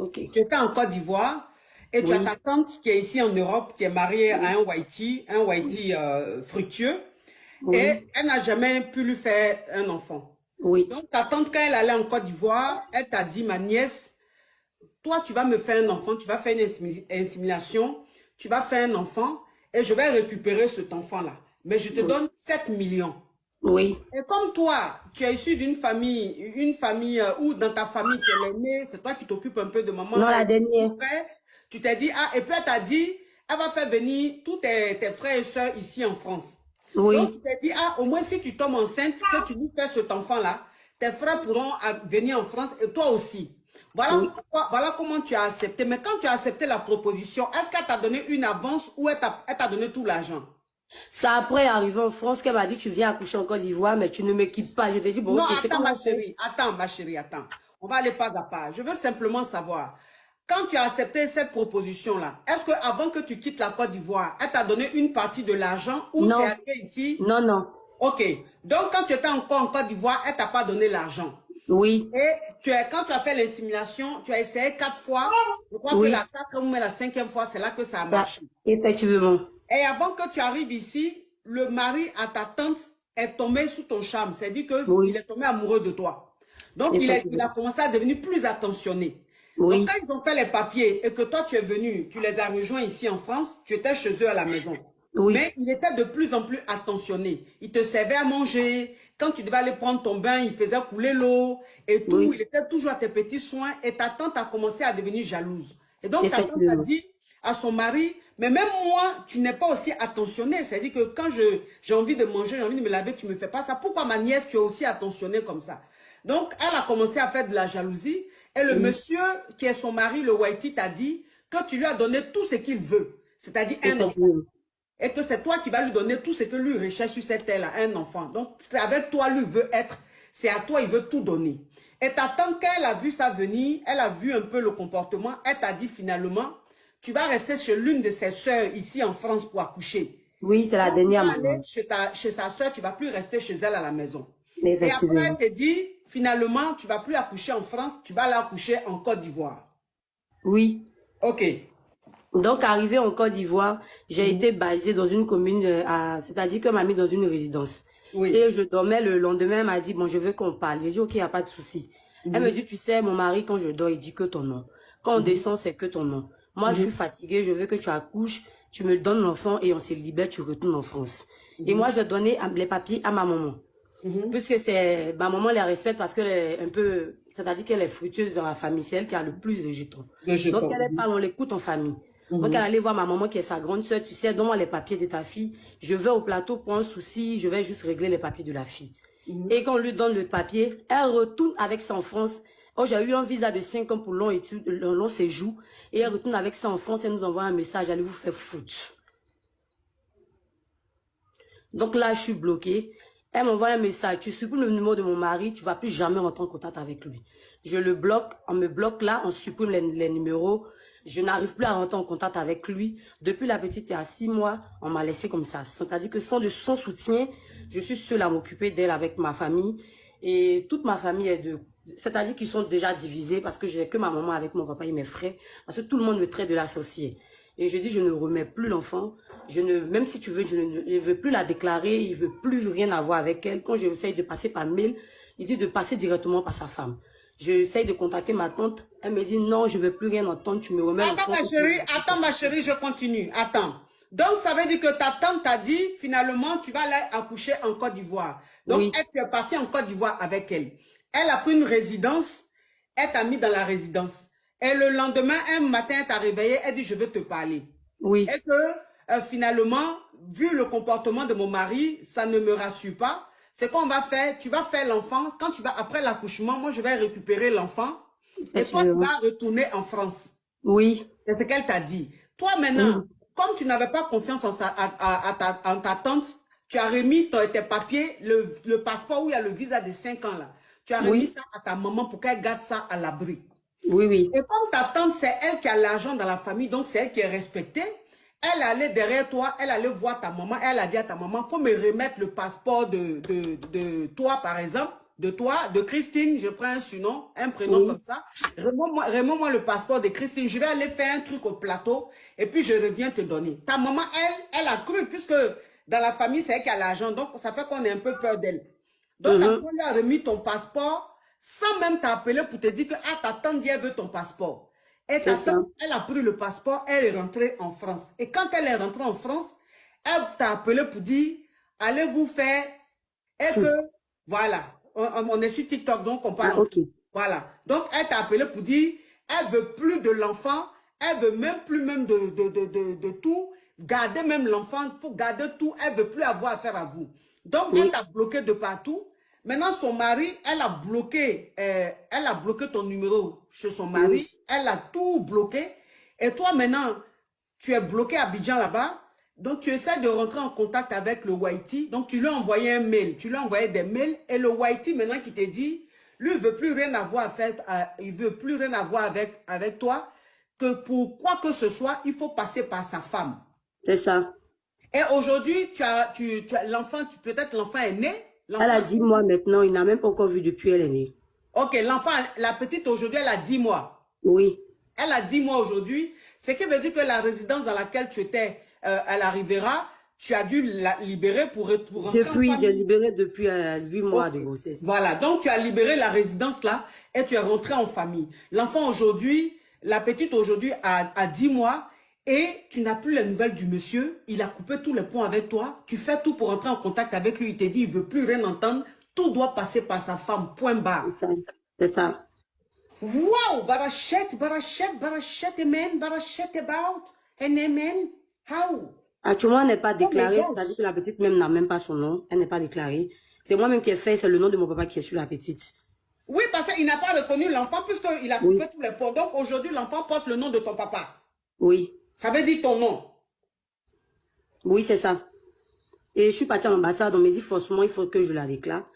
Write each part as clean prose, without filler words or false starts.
Ok. Tu étais en Côte d'Ivoire et tu as ta Oui. tante qui est ici en Europe, qui est mariée à un Whitey fructueux, et Oui. elle n'a jamais pu lui faire un enfant. Oui. Donc, ta tante, quand elle allait en Côte d'Ivoire, elle t'a dit, ma nièce, toi, tu vas me faire un enfant, tu vas faire une insémination, tu vas faire un enfant, et je vais récupérer cet enfant-là. Mais je te Oui. donne 7 millions. Oui. Et comme toi, tu es issu une famille où dans ta famille, tu es l'aîné, c'est toi qui t'occupes un peu de maman, Non, elle la est dernière. tout frère, tu t'es dit, ah, et puis elle t'a dit, elle va faire venir tous tes frères et sœurs ici en France. Donc, Oui. tu t'es dit, ah, au moins si tu tombes enceinte, que tu lui fais cet enfant-là, tes frères pourront venir en France et toi aussi. Voilà, Oui. voilà comment tu as accepté. Mais quand tu as accepté la proposition, est-ce qu'elle t'a donné une avance ou elle t'a donné tout l'argent? C'est après arrivé en France qu'elle m'a dit, tu viens accoucher en Côte d'Ivoire, mais tu ne me quittes pas. Je t'ai dit, bon, Non, ok, c'est attends, comment ma on fait? chérie. Attends, ma chérie, attends. On va aller pas à pas. Je veux simplement savoir, quand tu as accepté cette proposition-là, est-ce que avant que tu quittes la Côte d'Ivoire, elle t'a donné une partie de l'argent ou c'est Non. arrivé ici? Non, non. Ok. Donc, quand tu étais encore en Côte d'Ivoire, elle t'a pas donné l'argent. Oui. Et quand tu as fait l'insémination, tu as essayé 4 fois. Je crois que la Oui. 4e ou la 5e fois, c'est là que ça a Là, marché. effectivement. Et avant que tu arrives ici, le mari à ta tante est tombé sous ton charme. C'est-à-dire qu'il Oui. est tombé amoureux de toi. Donc, il a Effectivement. commencé à devenir plus attentionné. Donc, quand Oui. ils ont fait les papiers et que toi, tu es venu, tu les as rejoints ici en France, tu étais chez eux à la maison. Oui. Mais il était de plus en plus attentionné. Il te servait à manger. Quand tu devais aller prendre ton bain, il faisait couler l'eau et tout. Il Oui. était toujours à tes petits soins et ta tante a commencé à devenir jalouse. Et donc, ta tante a Effectivement. dit à son mari, mais même moi, tu n'es pas aussi attentionné. C'est-à-dire que quand j'ai envie de manger, j'ai envie de me laver, tu ne me fais pas ça. Pourquoi ma nièce, tu es aussi attentionné comme ça? Donc, elle a commencé à faire de la jalousie. Et le Oui. monsieur, qui est son mari, le Whitey, t'a dit que tu lui as donné tout ce qu'il veut. C'est-à-dire un enfant. Effectivement. Et que c'est toi qui vas lui donner tout ce que lui recherche sur cette terre-là, un enfant. Donc, c'est avec toi lui veut être, c'est à toi il veut tout donner. Et ta tante, quand elle a vu ça venir, elle a vu un peu le comportement, elle t'a dit finalement, tu vas rester chez l'une de ses sœurs ici en France pour accoucher. Oui, c'est la Quand tu dernière vas aller maman. chez sa sœur, tu ne vas plus rester chez elle à la maison. Et après, Effectivement. elle te dit, finalement, tu ne vas plus accoucher en France, tu vas aller accoucher en Côte d'Ivoire. Oui. Ok. Donc, arrivé en Côte d'Ivoire, j'ai été basée dans une commune, c'est-à-dire qu'elle m'a mis dans une résidence. Oui. Et je dormais le lendemain, elle m'a dit, bon, je veux qu'on parle. J'ai dit, ok, il n'y a pas de souci. Elle me dit, tu sais, mon mari, quand je dors, il dit que ton nom. Quand on descend, c'est que ton nom. Moi, je suis fatiguée, je veux que tu accouches, tu me donnes l'enfant et on se libère, tu retournes en France. Et moi, je donnais les papiers à ma maman. Puisque c'est, ma maman les respecte parce qu'elle est un peu, c'est-à-dire qu'elle est fructueuse dans la famille, c'est elle qui a le plus de jetons. Donc, elle parle, on l'écoute en famille. Donc, elle allait voir ma maman qui est sa grande sœur, tu sais, donne-moi les papiers de ta fille. Je vais au plateau pour un souci, je vais juste régler les papiers de la fille. Et quand on lui donne le papier, elle retourne avec ça en France. Oh, j'ai eu un visa de 5 ans pour long séjour. Et elle retourne avec ça en France, elle nous envoie un message, allez vous faire foutre. Donc là, je suis bloquée. Elle m'envoie un message, tu supprimes le numéro de mon mari, tu vas plus jamais rentrer en contact avec lui. Je le bloque, on me bloque là, on supprime les numéros. Je n'arrive plus à rentrer en contact avec lui. Depuis la petite, il y a 6 mois, on m'a laissé comme ça. C'est-à-dire que sans son soutien, je suis seule à m'occuper d'elle avec ma famille. Et toute ma famille est c'est-à-dire qu'ils sont déjà divisés parce que j'ai que ma maman avec mon papa et mes frères. Parce que tout le monde me traite de l'associé. Et je dis, je ne remets plus l'enfant. Même si tu veux, je ne veux plus la déclarer. Il ne veut plus rien avoir avec elle. Quand je essaye de passer par mail, il dit de passer directement par sa femme. J'essaye de contacter ma tante. Elle me dit, non, je ne veux plus rien entendre. Tu me remets l'enfant. Attends ma chérie, je continue. Attends. Donc, ça veut dire que ta tante t'a dit, finalement, tu vas aller accoucher en Côte d'Ivoire. Donc, Oui. tu es partie en Côte d'Ivoire avec elle. Elle a pris une résidence. Elle t'a mis dans la résidence. Et le lendemain, un matin, elle t'a réveillé. Elle dit, je veux te parler. Oui. Et que, finalement, vu le comportement de mon mari, ça ne me rassure pas. C'est qu'on va faire, tu vas faire l'enfant. Quand tu vas, après l'accouchement, moi, je vais récupérer l'enfant. Et toi, tu vas retourner en France. Oui. C'est ce qu'elle t'a dit. Toi, maintenant, comme tu n'avais pas confiance en ta tante, tu as remis tes papiers, le passeport où il y a le visa de 5 ans là. Tu as remis ça à ta maman pour qu'elle garde ça à l'abri. Oui, oui. Et comme ta tante, c'est elle qui a l'argent dans la famille, donc c'est elle qui est respectée, elle allait derrière toi, elle allait voir ta maman, elle a dit à ta maman, il faut me remettre le passeport de toi, par exemple, de toi, de Christine, je prends un surnom, un prénom comme ça. Remets-moi le passeport de Christine. Je vais aller faire un truc au plateau et puis je reviens te donner. Ta maman, elle a cru, puisque dans la famille, c'est elle qui a l'argent. Donc, ça fait qu'on ait un peu peur d'elle. Donc, ta maman lui a remis ton passeport sans même t'appeler pour te dire que ta tante, elle veut ton passeport. Et ta tante, elle a pris le passeport, elle est rentrée en France. Et quand elle est rentrée en France, elle t'a appelé pour dire, allez vous faire, et que, voilà, on est sur TikTok, donc on parle. Voilà, donc elle t'a appelé pour dire, elle veut plus de l'enfant, elle veut même plus même de tout, garder même l'enfant, pour garder tout, elle veut plus avoir affaire à vous. Donc, elle t'a bloqué de partout. Maintenant, son mari, elle a bloqué ton numéro chez son mari. Elle a tout bloqué. Et toi, maintenant, tu es bloqué à Abidjan là-bas. Donc, tu essaies de rentrer en contact avec le Whitey. Donc, tu lui as envoyé un mail. Tu lui as envoyé des mails. Et le Whitey, maintenant, qui te dit, lui, il ne veut plus rien avoir à faire. Il veut plus rien avoir avec toi. Que pour quoi que ce soit, il faut passer par sa femme. C'est ça. Et aujourd'hui, tu as l'enfant, peut-être l'enfant est né. Elle a 10 mois maintenant, il n'a même pas encore vu depuis elle est née. Ok, l'enfant, la petite aujourd'hui, elle a 10 mois. Oui. Elle a 10 mois aujourd'hui. Ce qui veut dire que la résidence dans laquelle tu étais, elle arrivera, tu as dû la libérer pour rentrer. Depuis, j'ai libéré depuis 8 mois de grossesse. Voilà, donc tu as libéré la résidence là et tu es rentré en famille. L'enfant aujourd'hui, la petite aujourd'hui a 10 mois. Et tu n'as plus les nouvelles du monsieur, il a coupé tous les ponts avec toi, tu fais tout pour entrer en contact avec lui, il te dit, il ne veut plus rien entendre, tout doit passer par sa femme, point barre. C'est ça. Wow, barachet, amen, barachet about, and amen, how? Actuellement, elle n'est pas déclarée, c'est-à-dire que la petite même n'a même pas son nom, elle n'est pas déclarée. C'est moi-même qui ai fait, c'est le nom de mon papa qui est sur la petite. Oui, parce qu'il n'a pas reconnu l'enfant puisqu'il a coupé tous les ponts. Donc aujourd'hui, l'enfant porte le nom de ton papa. Oui. Ça veut dire ton nom. Oui, c'est ça. Et je suis partie à l'ambassade, on me dit forcément, il faut que je la déclare.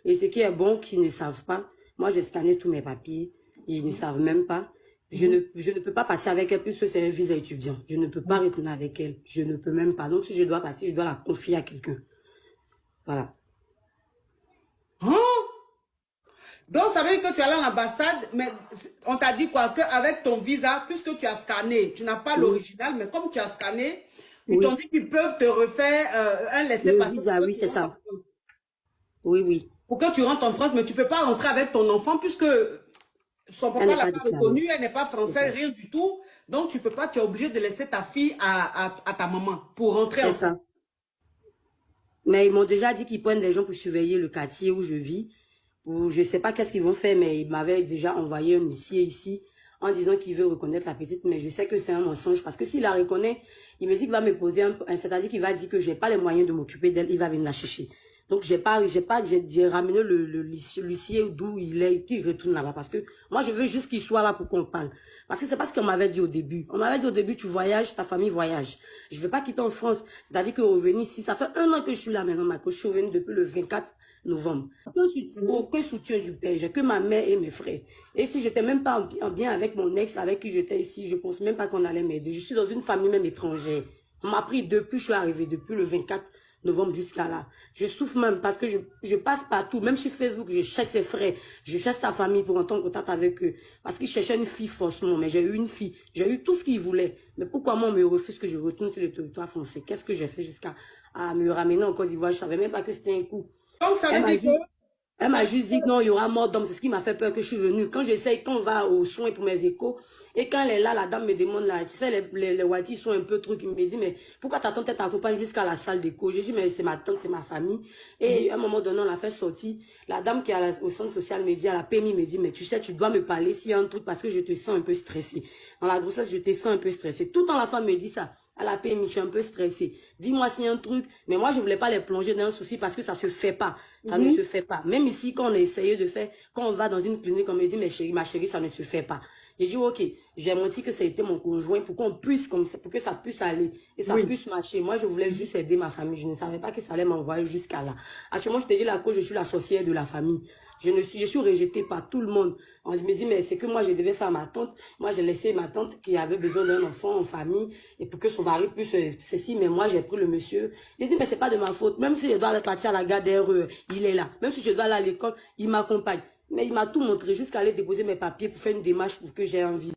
Et ce qui est bon, qu'ils ne savent pas. Moi, j'ai scanné tous mes papiers. Ils ne savent même pas. Je ne peux pas passer avec elle puisque c'est un visa étudiant. Je ne peux pas retourner avec elle. Je ne peux même pas. Donc, si je dois partir, je dois la confier à quelqu'un. Voilà. Hein? Donc, ça veut dire que tu es allé à l'ambassade, mais on t'a dit quoi? Qu'avec ton visa, puisque tu as scanné, tu n'as pas l'original, mais comme tu as scanné, ils t'ont dit qu'ils peuvent te refaire un laissez-passer. Oui, c'est ça. Oui, oui. Pour que tu rentres en France, mais tu ne peux pas rentrer avec ton enfant puisque son papa ne l'a pas reconnu, elle n'est pas française, rien du tout. Donc, tu ne peux pas, tu es obligé de laisser ta fille à ta maman pour rentrer en France. C'est ça. Mais ils m'ont déjà dit qu'ils prennent des gens pour surveiller le quartier où je vis. Ou je ne sais pas qu'est-ce qu'ils vont faire, mais ils m'avaient déjà envoyé un huissier ici en disant qu'il veut reconnaître la petite, mais je sais que c'est un mensonge parce que s'il la reconnaît, il me dit qu'il va me poser c'est-à-dire qu'il va dire que je n'ai pas les moyens de m'occuper d'elle, il va venir la chercher. Donc j'ai ramené l'huissier d'où il est, qu'il retourne là-bas parce que moi je veux juste qu'il soit là pour qu'on parle. Parce que c'est pas ce qu'on m'avait dit au début. On m'avait dit au début, tu voyages, ta famille voyage. Je veux pas quitter en France. C'est-à-dire que revenir ici, ça fait 1 an que je suis là maintenant, que je suis revenue depuis le 24 novembre. Aucun soutien du père, j'ai que ma mère et mes frères. Et si j'étais même pas en bien avec mon ex, avec qui j'étais ici, je pense même pas qu'on allait m'aider. Je suis dans une famille même étrangère. On m'a pris depuis, je suis arrivée, depuis le 24 novembre jusqu'à là. Je souffre même parce que je passe partout, même sur Facebook, je cherche ses frères, je cherche sa famille pour entrer en contact avec eux. Parce qu'ils cherchaient une fille forcément, mais j'ai eu une fille, j'ai eu tout ce qu'ils voulaient. Mais pourquoi moi on me refuse que je retourne sur le territoire français? Qu'est-ce que j'ai fait jusqu'à me ramener en Côte d'Ivoire? Je savais même pas que c'était un coup. Donc ça veut dire que... Elle m'a juste dit non, il y aura mort d'homme. C'est ce qui m'a fait peur que je suis venue. Quand j'essaye, quand on va aux soins pour mes échos, et quand elle est là, la dame me demande là, tu sais, les Wadi sont un peu trucs. Il me dit, mais pourquoi ta tante t'accompagne jusqu'à la salle d'écho? J'ai dit, mais c'est ma tante, c'est ma famille. Et à un moment donné, on l'a fait sortir. La dame qui est au centre social me dit, à la PMI, me dit, mais tu sais, tu dois me parler s'il y a un truc parce que je te sens un peu stressée. Dans la grossesse, je te sens un peu stressée. Tout le temps, la femme me dit ça. À la PMI, je suis un peu stressée. Dis-moi s'il y a un truc. Mais moi, je voulais pas les plonger dans un souci parce que ça se fait pas. Ça ne se fait pas. Même ici, quand on a essayé de faire, quand on va dans une clinique, on me dit, mais chérie, ma chérie, ça ne se fait pas. J'ai dit, ok, j'ai menti que ça a été mon conjoint pour qu'on puisse, comme ça, pour que ça puisse aller et ça puisse marcher. Moi, je voulais juste aider ma famille. Je ne savais pas que ça allait m'envoyer jusqu'à là. Actuellement, je te dis la cause, je suis la sorcière de la famille. Je suis rejetée par tout le monde. On me dit, mais c'est que moi, je devais faire ma tante. Moi, j'ai laissé ma tante qui avait besoin d'un enfant en famille et pour que son mari puisse ceci. Mais moi, j'ai pris le monsieur. J'ai dit, mais c'est pas de ma faute. Même si je dois aller partir à la gare d'RE, il est là. Même si je dois aller à l'école, il m'accompagne. Mais il m'a tout montré jusqu'à aller déposer mes papiers pour faire une démarche pour que j'ai un visa.